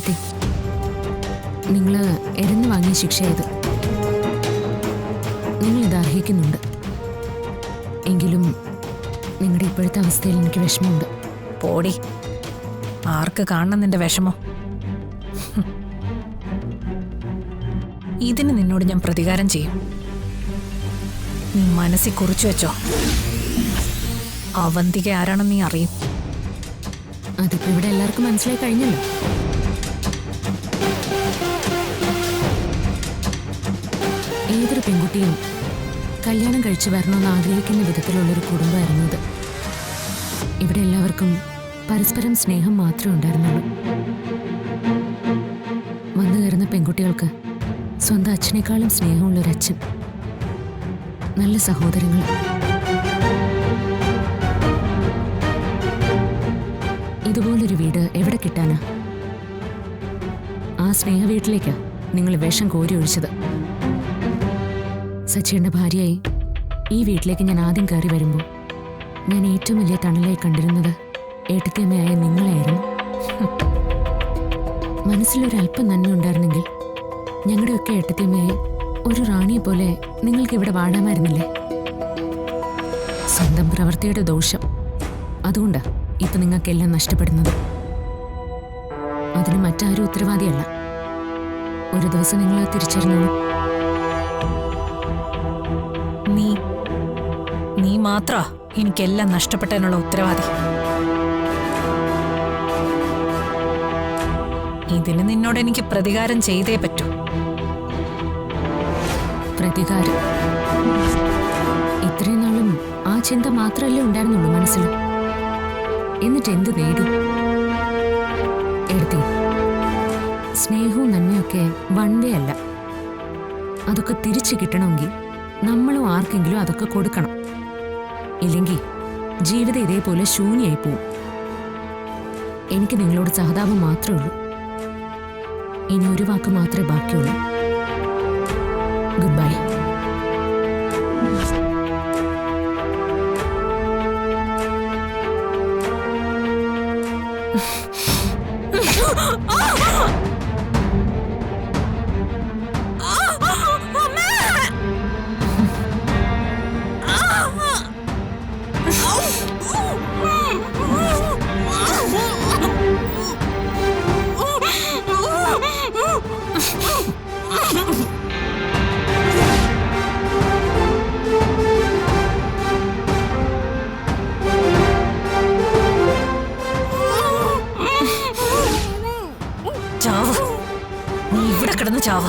എടുത്തി, നിങ്ങൾ എരന്ന് വാങ്ങിയ ശിക്ഷയത്. നിങ്ങൾ ഇത് അർഹിക്കുന്നുണ്ട്. എങ്കിലും നിങ്ങളുടെ ഇപ്പോഴത്തെ അവസ്ഥയിൽ എനിക്ക് വിഷമമുണ്ട്. പോടി, ആർക്ക് കാണണം നിന്റെ വിഷമം? ഇതിന് നിന്നോട് ഞാൻ പ്രതികാരം ചെയ്യും. നീ മനസ്സിൽ കുറിച്ചു വെച്ചോ. അവന്തിക ആരാണെന്ന് നീ അറിയും. അതിപ്പോ ഇവിടെ എല്ലാവർക്കും മനസ്സിലായി കഴിഞ്ഞല്ലോ. ഏതൊരു പെൺകുട്ടിയും കല്യാണം കഴിച്ചു വരണമെന്ന് ആഗ്രഹിക്കുന്ന വിധത്തിലുള്ളൊരു കുടുംബമായിരുന്നു ഇത്. ഇവിടെ എല്ലാവർക്കും പരസ്പരം സ്നേഹം മാത്രമേ ഉണ്ടായിരുന്നുള്ളൂ. വന്നു കയറുന്ന പെൺകുട്ടികൾക്ക് സ്വന്തം അച്ഛനേക്കാളും സ്നേഹമുള്ളൊരച്ഛൻ, നല്ല സഹോദരങ്ങൾ. ഇതുപോലൊരു വീട് എവിടെ കിട്ടാനാ? ആ സ്നേഹ വീട്ടിലേക്കാ നിങ്ങൾ വിഷം കോരി ഒഴിച്ചത്. സച്ചിയുടെ ഭാര്യയായി ഈ വീട്ടിലേക്ക് ഞാൻ ആദ്യം കയറി വരുമ്പോൾ ഞാൻ ഏറ്റവും വലിയ തണലായി കണ്ടിരുന്നത് ഏട്ടത്തിയമ്മയായ നിങ്ങളായിരുന്നു. മനസ്സിലൊരല്പം നന്മ ഉണ്ടായിരുന്നെങ്കിൽ ഞങ്ങളുടെയൊക്കെ ഏട്ടത്തിയമ്മയെ ഒരു റാണിയെ പോലെ നിങ്ങൾക്ക് ഇവിടെ വാഴാമായിരുന്നില്ലേ? സ്വന്തം പ്രവൃത്തിയുടെ ദോഷം അതുകൊണ്ടാ ഇപ്പൊ നിങ്ങൾക്കെല്ലാം നഷ്ടപ്പെടുന്നത്. അതിന് മറ്റാരും ഉത്തരവാദിയല്ല. ഒരു ദിവസം നിങ്ങൾ തിരിച്ചറിഞ്ഞോളൂ. നീ മാത്ര എനിക്കെല്ലാം നഷ്ടപ്പെട്ടതിനുള്ള ഉത്തരവാദി. ഇതിന് നിന്നോട് എനിക്ക് പ്രതികാരം ചെയ്തേ പറ്റൂ. പ്രതികാരം? ഇത്രയും നാളും ആ ചിന്ത മാത്രമല്ലേ ഉണ്ടായിരുന്നുള്ളൂ മനസ്സിൽ. എന്നിട്ട് എന്ത് നേടി? എടുത്തി, സ്നേഹവും നന്മയൊക്കെ വൺ വേ അല്ല. അതൊക്കെ തിരിച്ചു കിട്ടണമെങ്കിൽ നമ്മളും ആർക്കെങ്കിലും അതൊക്കെ കൊടുക്കണം. ഇല്ലെങ്കിൽ ജീവിതം ഇതേപോലെ ശൂന്യായി പോവും. എനിക്ക് നിങ്ങളോട് സഹതാപം മാത്രമേ ഉള്ളൂ. ഇനി ഒരു വാക്ക് മാത്രമേ ബാക്കിയുള്ളൂ. Good bye. നീ ഇവിടെ കിടന്ന് ചാവ.